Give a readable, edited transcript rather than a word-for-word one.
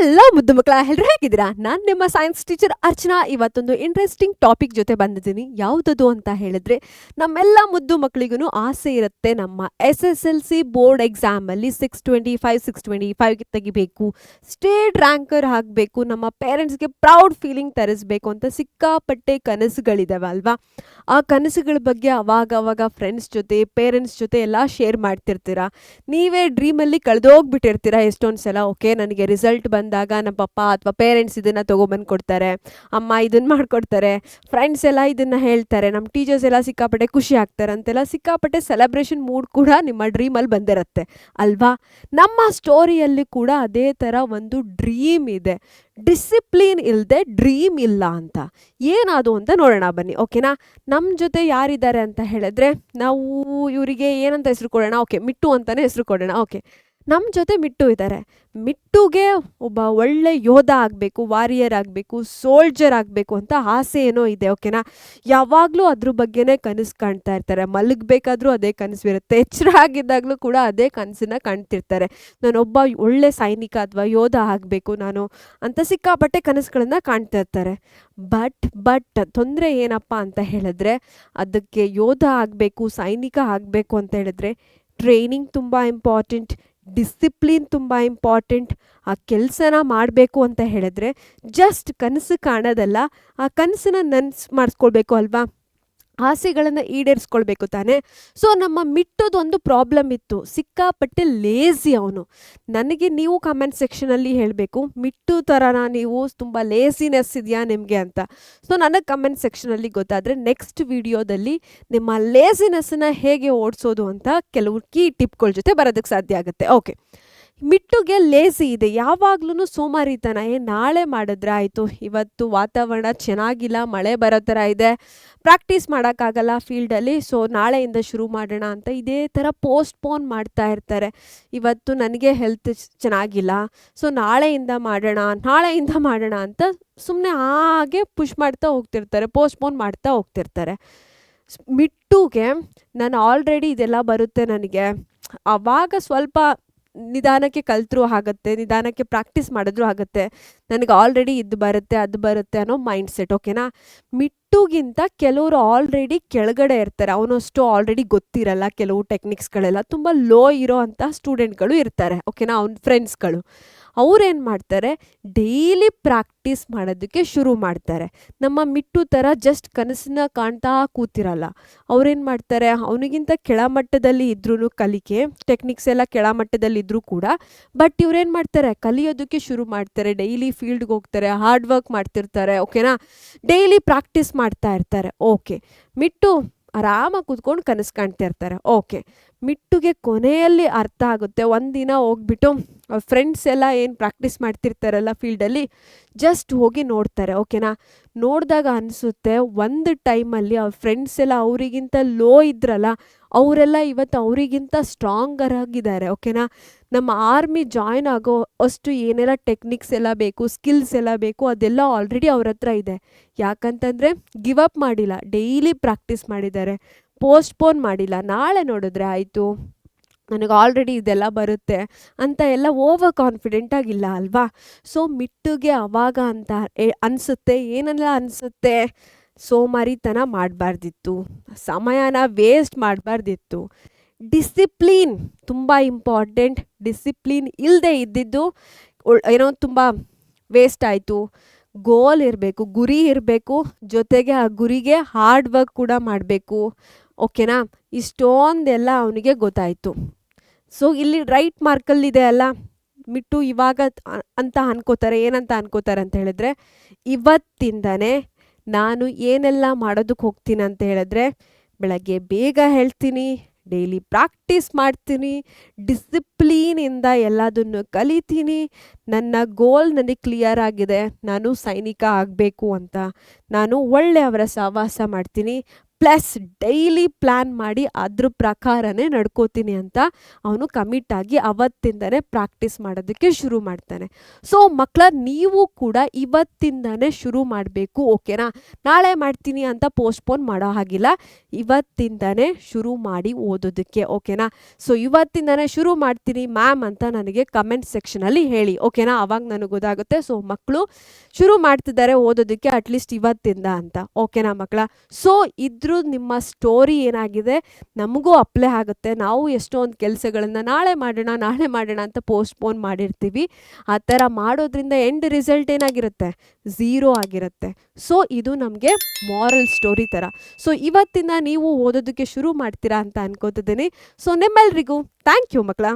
ಎಲ್ಲ ಮುದ್ದು ಮಕ್ಕಳ ಎಲ್ಲರೂ ಹೇಗಿದ್ದೀರಾ? ನಾನು ನಿಮ್ಮ ಸೈನ್ಸ್ ಟೀಚರ್ ಅರ್ಚನಾ. ಇವತ್ತೊಂದು ಇಂಟ್ರೆಸ್ಟಿಂಗ್ ಟಾಪಿಕ್ ಜೊತೆ ಬಂದಿದ್ದೀನಿ. ಯಾವುದದು ಅಂತ ಹೇಳಿದ್ರೆ, ನಮ್ಮೆಲ್ಲ ಮುದ್ದು ಮಕ್ಕಳಿಗೂ ಆಸೆ ಇರುತ್ತೆ ನಮ್ಮ SSLC ಬೋರ್ಡ್ ಎಕ್ಸಾಮಲ್ಲಿ 625 ತೆಗಿಬೇಕು, ಸ್ಟೇಟ್ ರ್ಯಾಂಕರ್ ಆಗಬೇಕು, ನಮ್ಮ ಪೇರೆಂಟ್ಸ್ಗೆ ಪ್ರೌಡ್ ಫೀಲಿಂಗ್ ತರಿಸ್ಬೇಕು ಅಂತ ಸಿಕ್ಕಾಪಟ್ಟೆ ಕನಸುಗಳಿದಾವೆ ಅಲ್ವಾ? ಆ ಕನಸುಗಳ ಬಗ್ಗೆ ಅವಾಗ ಫ್ರೆಂಡ್ಸ್ ಜೊತೆ ಪೇರೆಂಟ್ಸ್ ಜೊತೆ ಎಲ್ಲ ಶೇರ್ ಮಾಡ್ತಿರ್ತೀರಾ. ನೀವೇ ಡ್ರೀಮಲ್ಲಿ ಕಳೆದೋಗ್ಬಿಟ್ಟಿರ್ತೀರಾ ಎಷ್ಟೊಂದು ಸಲ. ಓಕೆ, ನನಗೆ ರಿಸಲ್ಟ್ ಬಂದಾಗ ನಮ್ಮ ಪಪ್ಪ ಅಥವಾ ಪೇರೆಂಟ್ಸ್ ಇದನ್ನು ತೊಗೊಬಂದು ಕೊಡ್ತಾರೆ, ಅಮ್ಮ ಇದನ್ನು ಮಾಡಿಕೊಡ್ತಾರೆ, ಫ್ರೆಂಡ್ಸ್ ಎಲ್ಲ ಇದನ್ನು ಹೇಳ್ತಾರೆ, ನಮ್ಮ ಟೀಚರ್ಸ್ ಎಲ್ಲ ಸಿಕ್ಕಾಪಟ್ಟೆ ಖುಷಿ ಆಗ್ತಾರೆ ಅಂತೆಲ್ಲ ಸಿಕ್ಕಾಪಟ್ಟೆ ಸೆಲೆಬ್ರೇಷನ್ ಮೂಡ್ ಕೂಡ ನಿಮ್ಮ ಡ್ರೀಮಲ್ಲಿ ಬಂದಿರುತ್ತೆ ಅಲ್ವಾ? ನಮ್ಮ ಸ್ಟೋರಿಯಲ್ಲಿ ಕೂಡ ಅದೇ ಥರ ಒಂದು ಡ್ರೀಮ್ ಇದೆ. ಡಿಸಿಪ್ಲಿನ್ ಇಲ್ಲದೆ ಡ್ರೀಮ್ ಇಲ್ಲ ಅಂತ. ಏನದು ಅಂತ ನೋಡೋಣ ಬನ್ನಿ, ಓಕೆನಾ? ನಮ್ಮ ಜೊತೆ ಯಾರಿದ್ದಾರೆ ಅಂತ ಹೇಳಿದ್ರೆ, ನಾವು ಇವರಿಗೆ ಏನಂತ ಹೆಸರು ಕೊಡೋಣ? ಓಕೆ, ಮಿಟ್ಟು ಅಂತಲೇ ಹೆಸರು ಕೊಡೋಣ. ಓಕೆ, ನಮ್ಮ ಜೊತೆ ಮಿಟ್ಟು ಇದ್ದಾರೆ. ಮಿಟ್ಟುಗೆ ಒಬ್ಬ ಒಳ್ಳೆ ಯೋಧ ಆಗಬೇಕು, ವಾರಿಯರ್ ಆಗಬೇಕು, ಸೋಲ್ಜರ್ ಆಗಬೇಕು ಅಂತ ಆಸೆ ಏನೋ ಇದೆ, ಓಕೆನಾ? ಯಾವಾಗಲೂ ಅದ್ರ ಬಗ್ಗೆನೇ ಕನಸು ಕಾಣ್ತಾ ಇರ್ತಾರೆ. ಮಲಗಬೇಕಾದ್ರೂ ಅದೇ ಕನಸು ಇರುತ್ತೆ, ಎಚ್ಚರ ಆಗಿದ್ದಾಗಲೂ ಕೂಡ ಅದೇ ಕನಸನ್ನ ಕಾಣ್ತಿರ್ತಾರೆ. ನಾನೊಬ್ಬ ಒಳ್ಳೆ ಸೈನಿಕ ಅಥವಾ ಯೋಧ ಆಗಬೇಕು ನಾನು ಅಂತ ಸಿಕ್ಕಾಪಟ್ಟೆ ಕನಸುಗಳನ್ನು ಕಾಣ್ತಾ ಇರ್ತಾರೆ. ಬಟ್ ತೊಂದರೆ ಏನಪ್ಪ ಅಂತ ಹೇಳಿದ್ರೆ, ಅದಕ್ಕೆ ಯೋಧ ಆಗಬೇಕು, ಸೈನಿಕ ಆಗಬೇಕು ಅಂತ ಹೇಳಿದ್ರೆ ಟ್ರೈನಿಂಗ್ ತುಂಬ ಇಂಪಾರ್ಟೆಂಟ್, ಡಿಸಿಪ್ಲಿನ್ ತುಂಬ ಇಂಪಾರ್ಟೆಂಟ್. ಆ ಕೆಲಸನ ಮಾಡಬೇಕು ಅಂತ ಹೇಳಿದ್ರೆ ಜಸ್ಟ್ ಕನಸು ಕಾಣೋದಲ್ಲ, ಆ ಕನಸನ್ನ ನನಸು ಮಾಡಿಸ್ಕೊಳ್ಬೇಕು ಅಲ್ವಾ? ಆಸೆಗಳನ್ನು ಈಡೇರಿಸ್ಕೊಳ್ಬೇಕು ತಾನೇ. ಸೊ ನಮ್ಮ ಮಿಟ್ಟದೊಂದು ಪ್ರಾಬ್ಲಮ್ ಇತ್ತು, ಸಿಕ್ಕಾಪಟ್ಟೆ ಲೇಸಿ ಅವನು. ನನಗೆ ನೀವು ಕಮೆಂಟ್ ಸೆಕ್ಷನಲ್ಲಿ ಹೇಳಬೇಕು, ಮಿಟ್ಟು ಥರನ ನೀವು ತುಂಬ ಲೇಸಿನೆಸ್ ಇದೆಯಾ ನಿಮಗೆ ಅಂತ. ಸೊ ನನಗೆ ಕಮೆಂಟ್ ಸೆಕ್ಷನಲ್ಲಿ ಗೊತ್ತಾದರೆ ನೆಕ್ಸ್ಟ್ ವಿಡಿಯೋದಲ್ಲಿ ನಿಮ್ಮ ಲೇಸಿನೆಸ್ಸನ್ನು ಹೇಗೆ ಓಡಿಸೋದು ಅಂತ ಕೆಲವು ಕೀ ಟಿಪ್ಗಳ ಜೊತೆ ಬರೋದಕ್ಕೆ ಸಾಧ್ಯ ಆಗುತ್ತೆ. ಓಕೆ, ಮಿಟ್ಟುಗೆ ಲೇಸಿ ಇದೆ, ಯಾವಾಗ್ಲೂ ಸೋಮಾರಿತನ. ನಾಳೆ ಮಾಡಿದ್ರೆ ಆಯಿತು, ಇವತ್ತು ವಾತಾವರಣ ಚೆನ್ನಾಗಿಲ್ಲ, ಮಳೆ ಬರೋ ಥರ ಇದೆ, ಪ್ರಾಕ್ಟೀಸ್ ಮಾಡೋಕ್ಕಾಗಲ್ಲ ಫೀಲ್ಡಲ್ಲಿ, ಸೊ ನಾಳೆಯಿಂದ ಶುರು ಮಾಡೋಣ ಅಂತ ಇದೇ ಥರ ಪೋಸ್ಟ್ಪೋನ್ ಮಾಡ್ತಾ ಇರ್ತಾರೆ. ಇವತ್ತು ನನಗೆ ಹೆಲ್ತ್ ಚೆನ್ನಾಗಿಲ್ಲ, ಸೊ ನಾಳೆಯಿಂದ ಮಾಡೋಣ ಅಂತ ಸುಮ್ಮನೆ ಹಾಗೆ ಪುಷ್ ಮಾಡ್ತಾ ಹೋಗ್ತಿರ್ತಾರೆ, ಪೋಸ್ಟ್ಪೋನ್ ಮಾಡ್ತಾ ಹೋಗ್ತಿರ್ತಾರೆ. ಮಿಟ್ಟುಗೆ ನಾನು ಆಲ್ರೆಡಿ ಇದೆಲ್ಲ ಬರುತ್ತೆ ನನಗೆ, ಆವಾಗ ಸ್ವಲ್ಪ ನಿಧಾನಕ್ಕೆ ಕಲ್ತರೂ ಆಗುತ್ತೆ, ನಿಧಾನಕ್ಕೆ ಪ್ರಾಕ್ಟೀಸ್ ಮಾಡಿದ್ರೂ ಆಗುತ್ತೆ, ನನಗೆ ಆಲ್ರೆಡಿ ಇದು ಬರುತ್ತೆ ಅದು ಬರುತ್ತೆ ಅನ್ನೋ ಮೈಂಡ್ ಸೆಟ್, ಓಕೆನಾ? ಮಿಟ್ಟುಗಿಂತ ಕೆಲವರು ಆಲ್ರೆಡಿ ಕೆಳಗಡೆ ಇರ್ತಾರೆ, ಅವನಷ್ಟು ಆಲ್ರೆಡಿ ಗೊತ್ತಿರಲ್ಲ ಕೆಲವು ಟೆಕ್ನಿಕ್ಸ್ಗಳೆಲ್ಲ. ತುಂಬ ಲೋ ಇರೋ ಅಂಥ ಸ್ಟೂಡೆಂಟ್ಗಳು ಇರ್ತಾರೆ, ಓಕೆನಾ? ಅವ್ನ ಫ್ರೆಂಡ್ಸ್ಗಳು ಅವ್ರೇನು ಮಾಡ್ತಾರೆ, ಡೈಲಿ ಪ್ರಾಕ್ಟೀಸ್ ಮಾಡೋದಕ್ಕೆ ಶುರು ಮಾಡ್ತಾರೆ. ನಮ್ಮ ಮಿಟ್ಟು ಥರ ಜಸ್ಟ್ ಕನಸನ್ನ ಕಾಣ್ತಾ ಕೂತಿರಲ್ಲ. ಅವ್ರೇನು ಮಾಡ್ತಾರೆ, ಅವನಿಗಿಂತ ಕೆಳಮಟ್ಟದಲ್ಲಿ ಇದ್ರೂ ಕಲಿಕೆ ಟೆಕ್ನಿಕ್ಸ್ ಎಲ್ಲ ಕೆಳಮಟ್ಟದಲ್ಲಿ ಇದ್ರೂ ಕೂಡ, ಬಟ್ ಇವ್ರೇನು ಮಾಡ್ತಾರೆ, ಕಲಿಯೋದಕ್ಕೆ ಶುರು ಮಾಡ್ತಾರೆ. ಡೈಲಿ ಫೀಲ್ಡ್ಗೆ ಹೋಗ್ತಾರೆ, ಹಾರ್ಡ್ ವರ್ಕ್ ಮಾಡ್ತಿರ್ತಾರೆ, ಓಕೆನಾ? ಡೈಲಿ ಪ್ರಾಕ್ಟೀಸ್ ಮಾಡ್ತಾ ಇರ್ತಾರೆ. ಓಕೆ, ಮಿಟ್ಟು ಆರಾಮಾಗಿ ಕೂತ್ಕೊಂಡು ಕನಸು ಕಾಣ್ತಾ ಇರ್ತಾರೆ. ಓಕೆ, ಮಿಟ್ಟುಗೆ ಕೊನೆಯಲ್ಲಿ ಅರ್ಥ ಆಗುತ್ತೆ. ಒಂದಿನ ಹೋಗ್ಬಿಟ್ಟು ಫ್ರೆಂಡ್ಸ್ ಎಲ್ಲ ಏನು ಪ್ರಾಕ್ಟೀಸ್ ಮಾಡ್ತಿರ್ತಾರಲ್ಲ ಫೀಲ್ಡಲ್ಲಿ, ಜಸ್ಟ್ ಹೋಗಿ ನೋಡ್ತಾರೆ, ಓಕೆನಾ? ನೋಡಿದಾಗ ಅನಿಸುತ್ತೆ, ಒಂದು ಟೈಮಲ್ಲಿ ಅವ್ರ ಫ್ರೆಂಡ್ಸ್ ಎಲ್ಲ ಅವರಿಗಿಂತ ಲೋ ಇದ್ರಲ್ಲ, ಅವರೆಲ್ಲ ಇವತ್ತು ಅವರಿಗಿಂತ ಸ್ಟ್ರಾಂಗರ್ ಆಗಿದ್ದಾರೆ, ಓಕೆನಾ? ನಮ್ಮ ಆರ್ಮಿ ಜಾಯ್ನ್ ಆಗೋ ಅಷ್ಟು ಏನೆಲ್ಲ ಟೆಕ್ನಿಕ್ಸ್ ಎಲ್ಲ ಬೇಕು, ಸ್ಕಿಲ್ಸ್ ಎಲ್ಲ ಬೇಕು, ಅದೆಲ್ಲ ಆಲ್ರೆಡಿ ಅವ್ರ ಹತ್ರ ಇದೆ. ಯಾಕಂತಂದರೆ ಗಿವ್ ಅಪ್ ಮಾಡಿಲ್ಲ, ಡೈಲಿ ಪ್ರಾಕ್ಟೀಸ್ ಮಾಡಿದ್ದಾರೆ, ಪೋಸ್ಟ್ಪೋನ್ ಮಾಡಿಲ್ಲ. ನಾಳೆ ನೋಡಿದ್ರೆ ಆಯಿತು, ನನಗೆ ಆಲ್ರೆಡಿ ಇದೆಲ್ಲ ಬರುತ್ತೆ ಅಂತ ಎಲ್ಲ ಓವರ್ ಕಾನ್ಫಿಡೆಂಟ್ ಆಗಿಲ್ಲ ಅಲ್ವಾ? ಸೊ ಮಿಟ್ಟುಗೆ ಅವಾಗ ಅಂತ ಅನಿಸುತ್ತೆ, ಏನೆಲ್ಲ ಅನಿಸುತ್ತೆ, ಸೋಮಾರಿತನ ಮಾಡಬಾರ್ದಿತ್ತು, ಸಮಯನ ವೇಸ್ಟ್ ಮಾಡಬಾರ್ದಿತ್ತು, ಡಿಸಿಪ್ಲಿನ್ ತುಂಬ ಇಂಪಾರ್ಟೆಂಟ್, ಡಿಸಿಪ್ಲಿನ್ ಇಲ್ಲದೆ ಇದ್ದಿದ್ದು ಏನೋ ತುಂಬ ವೇಸ್ಟ್ ಆಯಿತು. ಗೋಲ್ ಇರಬೇಕು, ಗುರಿ ಇರಬೇಕು, ಜೊತೆಗೆ ಆ ಗುರಿಗೆ ಹಾರ್ಡ್ ವರ್ಕ್ ಕೂಡ ಮಾಡಬೇಕು, ಓಕೆನಾ? ಇಷ್ಟೊಂದೆಲ್ಲ ಅವನಿಗೆ ಗೊತ್ತಾಯಿತು. ಸೊ ಇಲ್ಲಿ ರೈಟ್ ಮಾರ್ಕಲ್ಲಿದೆ ಅಲ್ಲ, ಮಿಟ್ಟು ಇವಾಗ ಅಂತ ಅನ್ಕೋತಾರೆ. ಏನಂತ ಅನ್ಕೋತಾರೆ ಅಂತ ಹೇಳಿದ್ರೆ, ಇವತ್ತಿಂದನೇ ನಾನು ಏನೆಲ್ಲ ಮಾಡೋದಕ್ಕೆ ಹೋಗ್ತೀನಿ ಅಂತ ಹೇಳಿದ್ರೆ, ಬೆಳಗ್ಗೆ ಬೇಗ ಹೇಳ್ತೀನಿ, ಡೈಲಿ ಪ್ರಾಕ್ಟೀಸ್ ಮಾಡ್ತೀನಿ, ಡಿಸಿಪ್ಲೀನಿಂದ ಎಲ್ಲದನ್ನು ಕಲಿತೀನಿ, ನನ್ನ ಗೋಲ್ ನನಗೆ ಕ್ಲಿಯರ್ ಆಗಿದೆ, ನಾನು ಸೈನಿಕ ಆಗಬೇಕು ಅಂತ, ನಾನು ಒಳ್ಳೆಯವರ ಸಹವಾಸ ಮಾಡ್ತೀನಿ, ಪ್ಲಸ್ ಡೈಲಿ ಪ್ಲ್ಯಾನ್ ಮಾಡಿ ಅದ್ರ ಪ್ರಕಾರನೇ ನಡ್ಕೋತೀನಿ ಅಂತ ಅವನು ಕಮಿಟ್ ಆಗಿ ಅವತ್ತಿಂದನೇ ಪ್ರಾಕ್ಟೀಸ್ ಮಾಡೋದಕ್ಕೆ ಶುರು ಮಾಡ್ತಾನೆ. ಸೊ ಮಕ್ಕಳ, ನೀವು ಕೂಡ ಇವತ್ತಿಂದನೇ ಶುರು ಮಾಡಬೇಕು, ಓಕೆನಾ? ನಾಳೆ ಮಾಡ್ತೀನಿ ಅಂತ ಪೋಸ್ಟ್ಪೋನ್ ಮಾಡೋ ಹಾಗಿಲ್ಲ, ಇವತ್ತಿಂದನೇ ಶುರು ಮಾಡಿ ಓದೋದಕ್ಕೆ, ಓಕೆನಾ? ಸೊ ಇವತ್ತಿಂದನೇ ಶುರು ಮಾಡ್ತೀನಿ ಮ್ಯಾಮ್ ಅಂತ ನನಗೆ ಕಮೆಂಟ್ ಸೆಕ್ಷನಲ್ಲಿ ಹೇಳಿ, ಓಕೆನಾ? ಅವಾಗ ನನಗೆ ಗೊತ್ತಾಗುತ್ತೆ ಸೊ ಮಕ್ಕಳು ಶುರು ಮಾಡ್ತಿದ್ದಾರೆ ಓದೋದಕ್ಕೆ ಅಟ್ಲೀಸ್ಟ್ ಇವತ್ತಿಂದ ಅಂತ, ಓಕೆನಾ ಮಕ್ಕಳ? ಸೊ ಇದ್ರ ನಿಮ್ಮ ಸ್ಟೋರಿ ಏನಾಗಿದೆ ನಮಗೂ ಅಪ್ಲೈ ಆಗುತ್ತೆ. ನಾವು ಎಷ್ಟೊಂದು ಕೆಲಸಗಳನ್ನು ನಾಳೆ ಮಾಡೋಣ ಅಂತ ಪೋಸ್ಟ್ಪೋನ್ ಮಾಡಿರ್ತೀವಿ. ಆ ಥರ ಮಾಡೋದ್ರಿಂದ ಎಂಡ್ ರಿಸಲ್ಟ್ ಏನಾಗಿರುತ್ತೆ? 0 ಆಗಿರುತ್ತೆ. ಸೊ ಇದು ನಮಗೆ ಮಾರಲ್ ಸ್ಟೋರಿ ಥರ. ಸೊ ಇವತ್ತಿಂದ ನೀವು ಓದೋದಕ್ಕೆ ಶುರು ಮಾಡ್ತೀರಾ ಅಂತ ಅನ್ಕೋತಿದ್ದೀನಿ. ಸೊ ನಿಮ್ಮೆಲ್ರಿಗೂ ಥ್ಯಾಂಕ್ ಯು ಮಕ್ಕಳ.